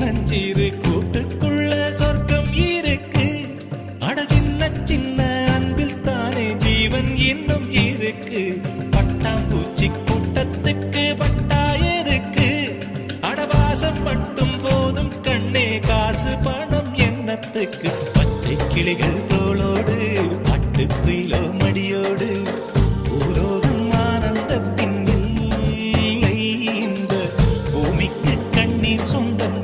சின்னஞ்சிறு கூட்டுக்குள்ள சொர்க்கம் இருக்கு. அட சின்ன சின்ன அன்பில் தானே ஜீவன் இன்னும் இருக்கு. பட்டாம்பூச்சி கூட்டத்துக்கு பட்டா எதுக்கு? அடவாசம் மட்டும் போதும் கண்ணே, காசு பணம் என்னத்துக்கு? பச்சை கிளிகள் தோளோடு பட்டு குயிலோ மடியோடு பூலோகம் ஆனந்தத்தின் இல்லை. இந்த பூமிக்கு கண்ணீர் சொந்தம்